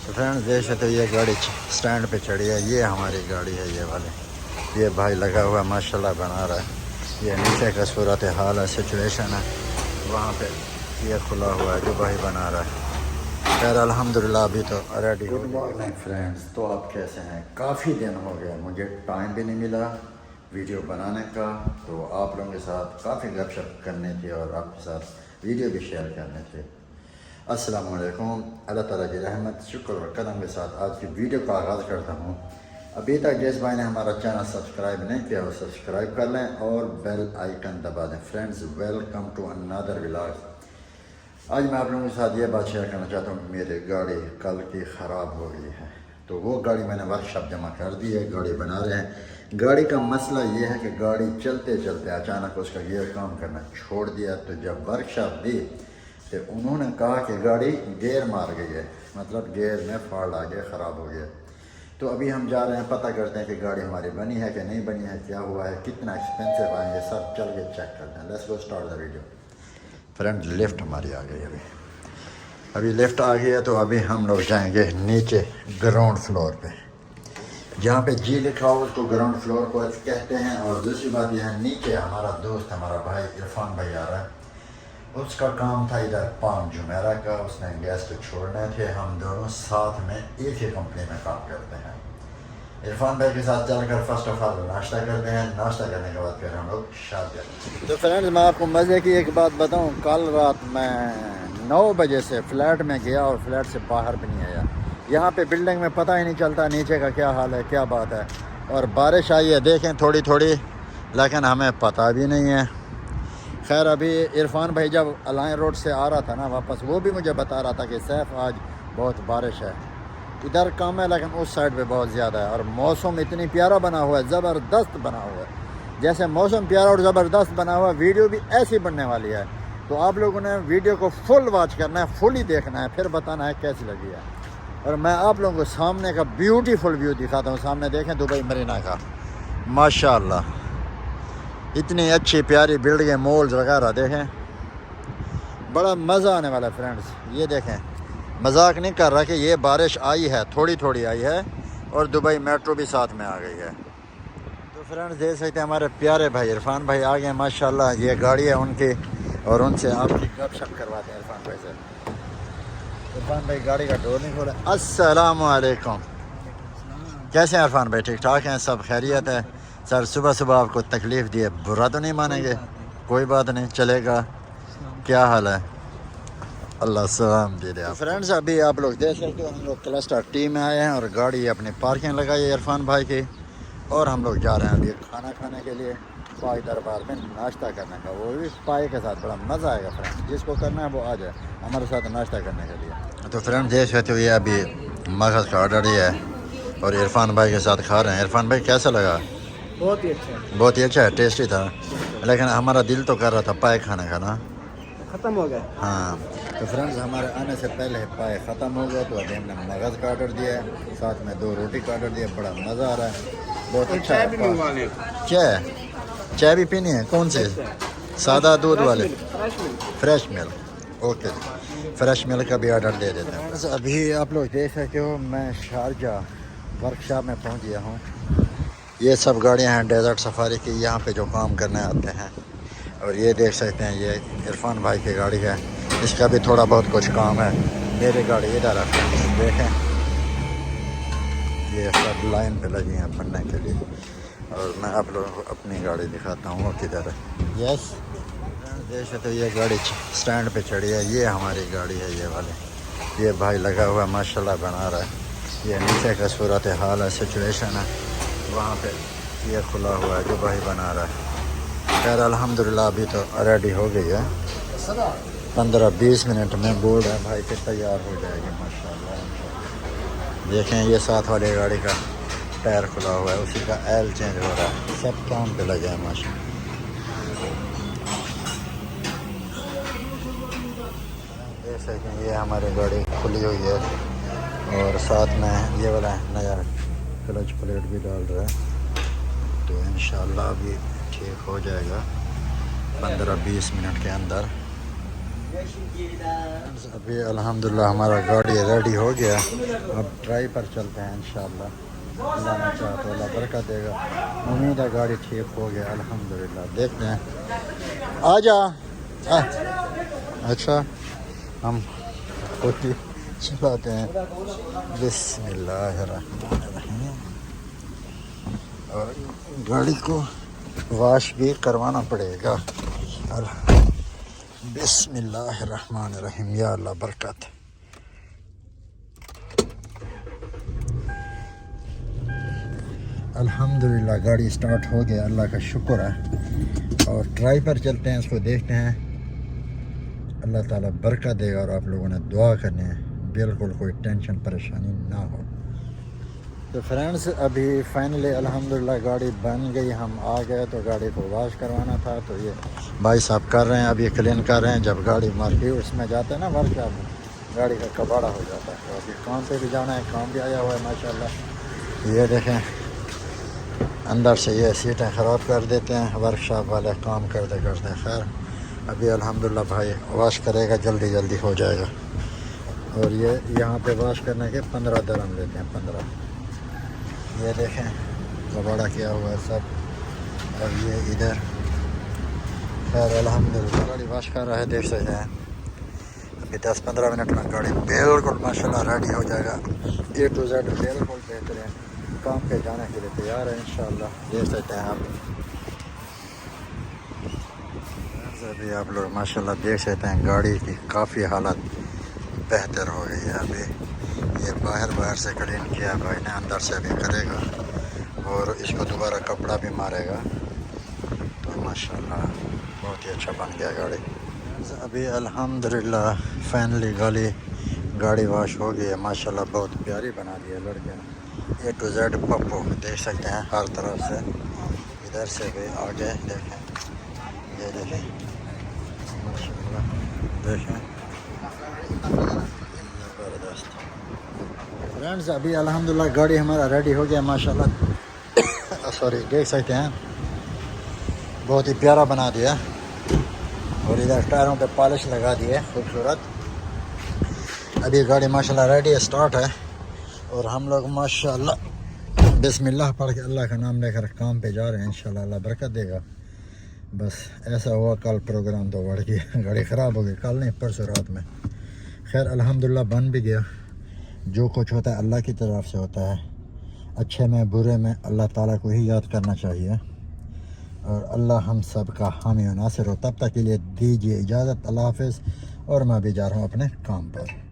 تو فرینڈ دیکھے تو یہ گاڑی سٹینڈ پہ چڑھی ہے، یہ ہماری گاڑی ہے یہ والے. یہ بھائی لگا ہوا ماشاءاللہ بنا رہا ہے. یہ نیچے کا صورت حال ہے، سچویشن ہے وہاں پہ. یہ کھلا ہوا ہے جو بھائی بنا رہا ہے. خیر الحمدللہ ابھی تو ریڈی ہو گیا. فرینڈس تو آپ کیسے ہیں؟ کافی دن ہو گیا، مجھے ٹائم بھی نہیں ملا ویڈیو بنانے کا، تو آپ لوگوں کے ساتھ کافی گپ شپ کرنی تھی اور آپ کے ساتھ ویڈیو بھی شیئر کرنے تھے. السلام علیکم. اللہ تعالیٰ کی رحمت شکر و کرم کے ساتھ آج کی ویڈیو کا آغاز کرتا ہوں. ابھی تک جس بھائی نے ہمارا چینل سبسکرائب نہیں کیا وہ سبسکرائب کر لیں اور بیل آئیکن دبا دیں. Friends welcome to another vlog. آج میں آپ لوگوں کے ساتھ یہ بات شیئر کرنا چاہتا ہوں کہ میری گاڑی کل کی خراب ہو گئی ہے، تو وہ گاڑی میں نے ورکشاپ جمع کر دی ہے، گاڑی بنا رہے ہیں. گاڑی کا مسئلہ یہ ہے کہ گاڑی چلتے چلتے اچانک اس کا گیئر کام کرنا چھوڑ دیا. تو جب ورکشاپ دی تو انہوں نے کہا کہ گاڑی گیئر مار گئی ہے، مطلب گیئر میں فالٹ آ گیا، خراب ہو گیا. تو ابھی ہم جا رہے ہیں پتہ کرتے ہیں کہ گاڑی ہماری بنی ہے کہ نہیں بنی ہے، کیا ہوا ہے، کتنا ایکسپینسو آئیں گے، سب چل کے چیک کرتے ہیں. Let's go start the video. Friend lift ہماری آ گئی ابھی لفٹ آ گئی ہے، تو ابھی ہم لوگ جائیں گے نیچے گراؤنڈ فلور پہ. جہاں پہ جی لکھا ہو اس کو گراؤنڈ فلور کو کہتے ہیں. اور دوسری بات یہ ہے نیچے ہمارا دوست ہمارا بھائی عرفان بھائی آ رہا ہے. اس کا کام تھا ادھر پام جمیرہ کا، اس نے گیسٹ چھوڑنے تھے. ہم دونوں ساتھ میں ایک ہی کمپنی میں کام کرتے ہیں. عرفان بھائی کے ساتھ چل کر فرسٹ آف آل ناشتہ کرتے ہیں، ناشتہ کرنے کے بعد پھر ہم لوگ شاد کرتے ہیں. تو فرینڈز میں آپ کو مزے کی ایک بات بتاؤں، کل رات میں 9 بجے سے فلیٹ میں گیا اور فلیٹ سے باہر بھی نہیں آیا. یہاں پہ بلڈنگ میں پتہ ہی نہیں چلتا نیچے کا کیا حال ہے، کیا بات ہے. اور بارش آئی ہے دیکھیں تھوڑی تھوڑی، لیکن ہمیں پتہ بھی نہیں ہے. خیر ابھی عرفان بھائی جب الائن روڈ سے آ رہا تھا نا واپس، وہ بھی مجھے بتا رہا تھا کہ سیف آج بہت بارش ہے. ادھر کم ہے لیکن اس سائڈ پہ بہت زیادہ ہے. اور موسم اتنی پیارا بنا ہوا ہے، زبردست بنا ہوا ہے. جیسے موسم پیارا اور زبردست بنا ہوا ہے، ویڈیو بھی ایسی بننے والی ہے. تو آپ لوگوں نے ویڈیو کو فل واچ کرنا ہے، فل ہی دیکھنا ہے، پھر بتانا ہے کیسی لگی ہے. اور میں آپ لوگوں کو سامنے کا بیوٹیفل ویو دکھاتا ہوں. سامنے دیکھیں دبئی مرینا کا، ماشاءاللہ اتنی اچھی پیاری بلڈنگیں، مالز وغیرہ دیکھیں، بڑا مزہ آنے والا ہے. فرینڈز یہ دیکھیں، مذاق نہیں کر رہا کہ یہ بارش آئی ہے، تھوڑی تھوڑی آئی ہے اور دبئی میٹرو بھی ساتھ میں آ گئی ہے. تو فرینڈز دیکھ سکتے ہیں ہمارے پیارے بھائی عرفان بھائی آ گئے ہیں ماشاءاللہ. یہ گاڑی ہے ان کی اور ان سے آپ کی گپ شپ کرواتے ہیں عرفان بھائی سے. عرفان بھائی گاڑی کا ڈور نہیں کھولا. السلام علیکم. کیسے ہیں عرفان بھائی؟ ٹھیک ٹھاک ہیں، سب خیریت ہے؟ سر صبح صبح آپ کو تکلیف دیے، برا تو نہیں مانیں گے؟ کوئی بات نہیں، چلے گا. کیا حال ہے؟ اللہ السلام دے دے. فرینڈز ابھی آپ لوگ دیکھ سکتے ہو ہم لوگ کلسٹر ٹیم میں آئے ہیں اور گاڑی اپنی پارکنگ لگائی ہے عرفان بھائی کی. اور ہم لوگ جا رہے ہیں ابھی کھانا کھانے کے لیے پاک دربار میں، ناشتہ کرنے کا. وہ بھی پائے کے ساتھ بڑا مزہ آئے گا. فرینڈ جس کو کرنا ہے وہ آ جائے ہمارے ساتھ ناشتہ کرنے کے لیے. تو فرینڈ دیکھ سکتے ہو یہ ابھی مغز کا آرڈر ہی ہے اور عرفان بھائی کے ساتھ کھا رہے ہیں. عرفان بھائی کیسا لگا؟ بہت ہی اچھا ہے، بہت ہی اچھا ہے، ٹیسٹی تھا. لیکن ہمارا دل تو کر رہا تھا پائے کھانے کا نا. ختم ہو گیا. ہاں تو فرینڈز ہمارے آنے سے پہلے پائے ختم ہو گیا، تو ابھی ہم نے مغز کا آرڈر دیا ہے، ساتھ میں 2 روٹی کا آرڈر دیا. بڑا مزہ آ رہا ہے، بہت اچھا چائے ہے. بھی منگوا لیں. چائے بھی پینی ہے؟ کون سی؟ سادہ دودھ والے؟ فریش ملک. فریش ملک، اوکے. فریش ملک کا بھی آرڈر دے دیتے ہیں. ابھی آپ لوگ دیکھ سکتے ہو میں شارجہ ورکشاپ میں پہنچ گیا ہوں. یہ سب گاڑیاں ہیں ڈیزرٹ سفاری کی، یہاں پہ جو کام کرنے آتے ہیں. اور یہ دیکھ سکتے ہیں یہ عرفان بھائی کی گاڑی ہے، اس کا بھی تھوڑا بہت کچھ کام ہے. میری گاڑی ادھر ہے، دیکھیں یہ سب لائن پہ لگی ہیں بننے کے لیے. اور میں آپ لوگوں کو اپنی گاڑی دکھاتا ہوں وہ کدھر ہے. یس دیکھ سکتے یہ گاڑی سٹینڈ پہ چڑھی ہے، یہ ہماری گاڑی ہے یہ والے. یہ بھائی لگا ہوا ماشاءاللہ بنا رہا ہے. یہ نیچے کا صورت حال ہے، سچویشن ہے وہاں پہ. یہ کھلا ہوا ہے جو بھائی بنا رہا ہے. خیر الحمدللہ ابھی تو ریڈی ہو گئی ہے، 15-20 منٹ میں بورڈ ہے بھائی پھر تیار ہو جائے گی ماشاءاللہ. دیکھیں یہ ساتھ والی گاڑی کا ٹائر کھلا ہوا ہے، اسی کا آئل چینج ہو رہا ہے. سب کام پہ لگے ہیں ماشاءاللہ. دیکھ سکتے ہیں یہ ہماری گاڑی کھلی ہوئی ہے اور ساتھ میں یہ والا نیا کلچ پلیٹ بھی ڈال رہا ہے. تو انشاءاللہ ابھی ٹھیک ہو جائے گا 15-20 منٹ کے اندر. ابھی الحمدللہ ہمارا گاڑی ریڈی ہو گیا. اب ٹرائی پر چلتے ہیں انشاءاللہ. اللہ نے چاہا تو اللہ برکت دے گا. امید ہے گاڑی ٹھیک ہو گیا الحمدللہ. دیکھتے ہیں. آ جا. اچھا ہم خود ہی چلاتے ہیں. بسم اللہ الرحمن الرحیم. اور گاڑی کو واش بھی کروانا پڑے گا. بسم اللہ الرحمن الرحیم. یا اللہ برکت. الحمدللہ گاڑی سٹارٹ ہو گیا. اللہ کا شکر ہے. اور ٹرائی پر چلتے ہیں. اس کو دیکھتے ہیں. اللہ تعالیٰ برکت دے گا. اور آپ لوگوں نے دعا کرنی ہے بالکل کوئی ٹینشن پریشانی نہ ہو. تو فرینڈز ابھی فائنلی الحمدللہ گاڑی بن گئی. ہم آ گئے تو گاڑی کو واش کروانا تھا. تو یہ بھائی صاحب کر رہے ہیں. اب یہ کلین کر رہے ہیں. جب گاڑی مارکیٹ اس میں جاتے ہیں نا ورک شاپ میں گاڑی کا کباڑا ہو جاتا ہے. تو ابھی کام پہ بھی جانا ہے. کام بھی آیا ہوا ہے ماشاءاللہ. یہ دیکھیں اندر سے یہ سیٹیں خراب کر دیتے ہیں ورک شاپ والے کام کرتے کرتے. خیر ابھی الحمدللہ بھائی واش کرے گا. جلدی جلدی ہو جائے گا. اور یہ یہاں پہ واش کرنے کے 15 درہم لیتے ہیں. 15. یہ دیکھیں کباڑا کیا ہوا ہے سب. اور یہ ادھر خیر الحمدللہ گاڑی واش کر رہا ہے. دیکھ سکتے ہیں ابھی 10-15 منٹ میں گاڑی بالکل ماشاءاللہ ریڈی ہو جائے گا. A to Z بالکل بہترین. کام پہ جانے کے لیے تیار ہے انشاءاللہ. دیکھ سکتے ہیں آپ. ابھی آپ لوگ ماشاءاللہ دیکھ سکتے ہیں گاڑی کی کافی حالت بہتر ہو گئی ہے. ابھی یہ باہر سے کلین کیا بھائی نے. اندر سے بھی کرے گا اور اس کو دوبارہ کپڑا بھی مارے گا. تو ماشاءاللہ بہت ہی اچھا بن گیا گاڑی. ابھی الحمدللہ فائنلی گاڑی واش ہو گئی ہے ماشاءاللہ. بہت پیاری بنا دی ہے لڑکے نے. A to Z پپو دیکھ سکتے ہیں ہر طرف سے. ادھر سے بھی آگے دیکھیں. یہ دیکھیں ماشاءاللہ. دیکھیں زبردست. فرینڈز ابھی الحمدللہ گاڑی ہمارا ریڈی ہو گیا ماشاءاللہ. سوری دیکھ سکتے ہیں بہت ہی پیارا بنا دیا. اور ادھر ٹائروں پہ پالش لگا دی ہے خوبصورت. ابھی گاڑی ماشاءاللہ ریڈی ہے. سٹارٹ ہے. اور ہم لوگ ماشاءاللہ بسم اللہ پڑھ کے اللہ کا نام لے کر کام پہ جا رہے ہیں انشاءاللہ. اللہ برکت دے گا. بس ایسا ہوا کل پروگرام تو بڑھ گیا. گاڑی خراب ہو گئی کل نہیں پرسوں رات میں. خیر الحمدللہ بن بھی گیا. جو کچھ ہوتا ہے اللہ کی طرف سے ہوتا ہے. اچھے میں برے میں اللہ تعالیٰ کو ہی یاد کرنا چاہیے. اور اللہ ہم سب کا حامی و ناصر ہو. تب تک کے لیے دیجیے اجازت. اللہ حافظ. اور میں بھی جا رہا ہوں اپنے کام پر.